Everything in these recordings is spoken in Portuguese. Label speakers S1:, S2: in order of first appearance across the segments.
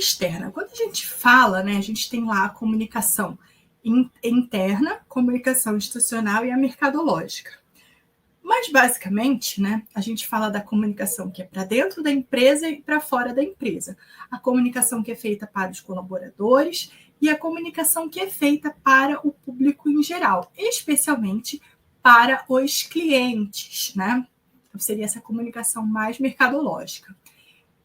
S1: externa. Quando a gente fala, né, a gente tem lá a comunicação interna, comunicação institucional e a mercadológica. Mas, basicamente, né, a gente fala da comunicação que é para dentro da empresa e para fora da empresa. A comunicação que é feita para os colaboradores e a comunicação que é feita para o público em geral, especialmente para os clientes, né? Então, seria essa comunicação mais mercadológica.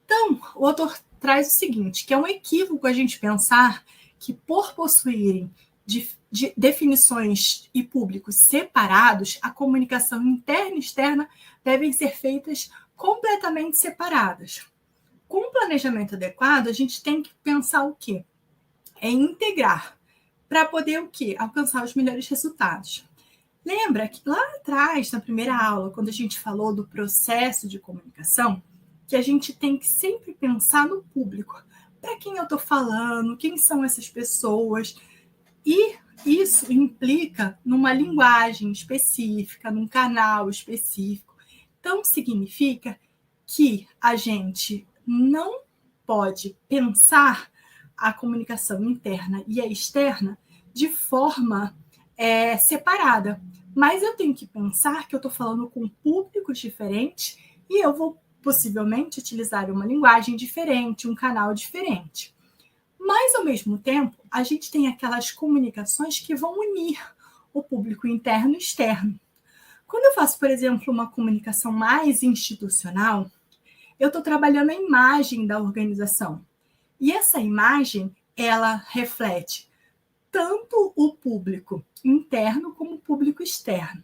S1: Então, o autor traz o seguinte, que é um equívoco a gente pensar que por possuírem de definições e públicos separados, a comunicação interna e externa devem ser feitas completamente separadas. Com o planejamento adequado, a gente tem que pensar o quê? É integrar, para poder o quê? Alcançar os melhores resultados. Lembra que lá atrás, na primeira aula, quando a gente falou do processo de comunicação, que a gente tem que sempre pensar no público. Para quem eu estou falando, quem são essas pessoas? E isso implica numa linguagem específica, num canal específico. Então, significa que a gente não pode pensar a comunicação interna e a externa de forma separada. Mas eu tenho que pensar que eu estou falando com públicos diferentes e eu vou possivelmente utilizar uma linguagem diferente, um canal diferente. Mas, ao mesmo tempo, a gente tem aquelas comunicações que vão unir o público interno e externo. Quando eu faço, por exemplo, uma comunicação mais institucional, eu estou trabalhando a imagem da organização. E essa imagem, ela reflete tanto o público interno como o público externo.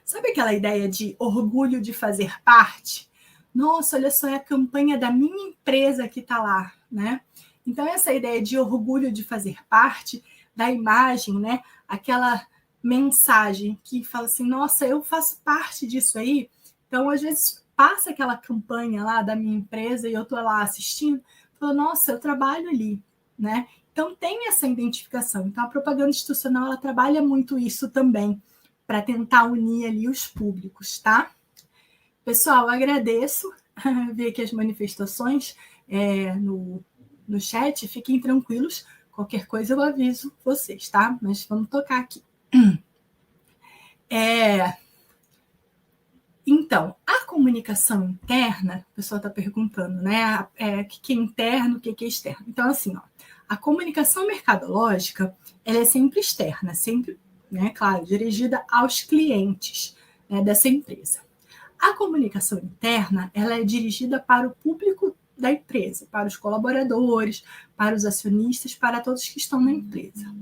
S1: Sabe aquela ideia de orgulho de fazer parte? Nossa, olha só, é a campanha da minha empresa que está lá, né? Então, essa ideia de orgulho de fazer parte da imagem, né? Aquela mensagem que fala assim, nossa, eu faço parte disso aí. Então, às vezes, passa aquela campanha lá da minha empresa e eu estou lá assistindo, falo, nossa, eu trabalho ali, né? Então, tem essa identificação. Então, a propaganda institucional, ela trabalha muito isso também, para tentar unir ali os públicos, tá? Pessoal, agradeço ver aqui as manifestações no chat, fiquem tranquilos, qualquer coisa eu aviso vocês, tá? Mas vamos tocar aqui. Então, a comunicação interna, o pessoal está perguntando, né? O que é interno, o que é externo? Então, assim, ó, a comunicação mercadológica, ela é sempre externa, sempre, né, claro, dirigida aos clientes, né, dessa empresa. A comunicação interna, ela é dirigida para o público da empresa, para os colaboradores, para os acionistas, para todos que estão na empresa.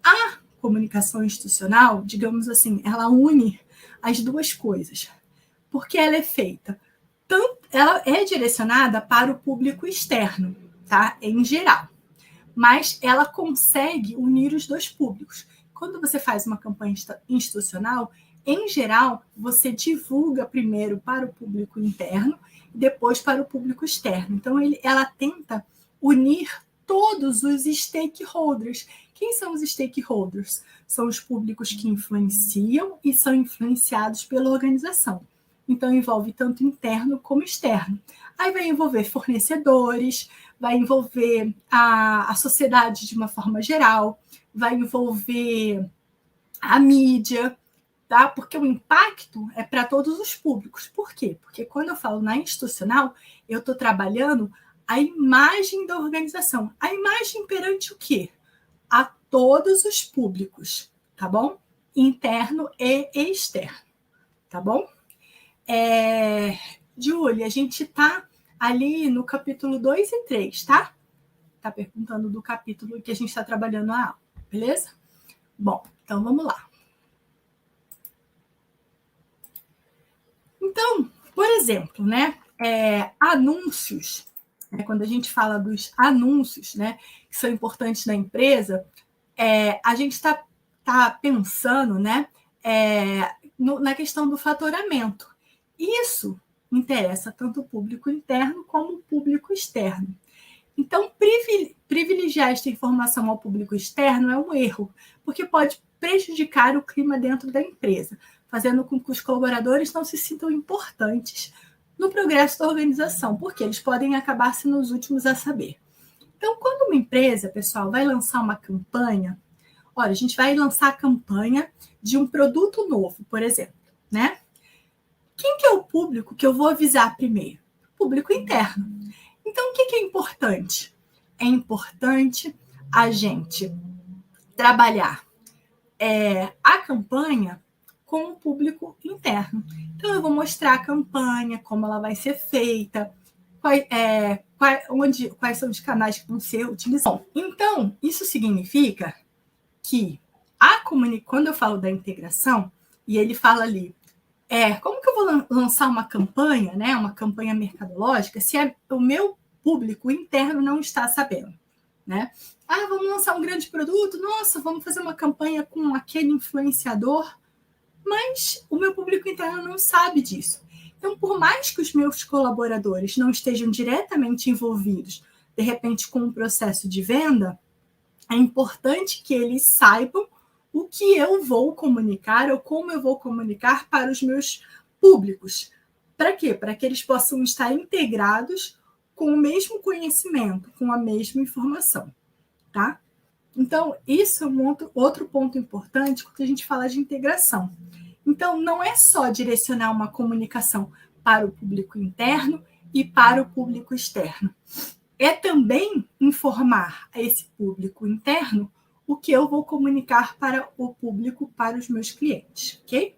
S1: A comunicação institucional, digamos assim, ela une as duas coisas, porque ela é feita, ela é direcionada para o público externo, tá? Em geral, mas ela consegue unir os dois públicos. Quando você faz uma campanha institucional, em geral, você divulga primeiro para o público interno e depois para o público externo. Então, ela tenta unir todos os stakeholders. Quem são os stakeholders? São os públicos que influenciam e são influenciados pela organização. Então, envolve tanto interno como externo. Aí vai envolver fornecedores, vai envolver a sociedade de uma forma geral, vai envolver a mídia, tá? Porque o impacto é para todos os públicos. Por quê? Porque quando eu falo na institucional, eu estou trabalhando a imagem da organização. A imagem perante o quê? A todos os públicos, tá bom? Interno e externo, tá bom? Júlia, a gente está ali no capítulo 2 e 3, tá? Tá perguntando do capítulo que a gente está trabalhando a aula, beleza? Bom, então vamos lá. Então, por exemplo, né, anúncios, né, quando a gente fala dos anúncios, né, que são importantes na empresa, a gente está pensando, né, na questão do faturamento. Isso interessa tanto o público interno como o público externo. Então, privilegiar esta informação ao público externo é um erro, porque pode prejudicar o clima dentro da empresa, fazendo com que os colaboradores não se sintam importantes no progresso da organização, porque eles podem acabar sendo os últimos a saber. Então, quando uma empresa, pessoal, vai lançar uma campanha, olha, a gente vai lançar a campanha de um produto novo, por exemplo, né? Quem que é o público que eu vou avisar primeiro? Público interno. Então, o que é importante? É importante a gente trabalhar a campanha com o público interno. Então, eu vou mostrar a campanha, como ela vai ser feita, quais são os canais que vão ser utilizados. Então, isso significa que quando eu falo da integração, e ele fala ali, como que eu vou lançar uma campanha, né, uma campanha mercadológica, se o meu público interno não está sabendo, né? Vamos lançar um grande produto, nossa, vamos fazer uma campanha com aquele influenciador, mas o meu público interno não sabe disso. Então, por mais que os meus colaboradores não estejam diretamente envolvidos, de repente, com o processo de venda, é importante que eles saibam o que eu vou comunicar ou como eu vou comunicar para os meus públicos. Para quê? Para que eles possam estar integrados com o mesmo conhecimento, com a mesma informação, tá? Então, isso é outro ponto importante quando a gente fala de integração. Então, não é só direcionar uma comunicação para o público interno e para o público externo. É também informar a esse público interno o que eu vou comunicar para o público, para os meus clientes, ok?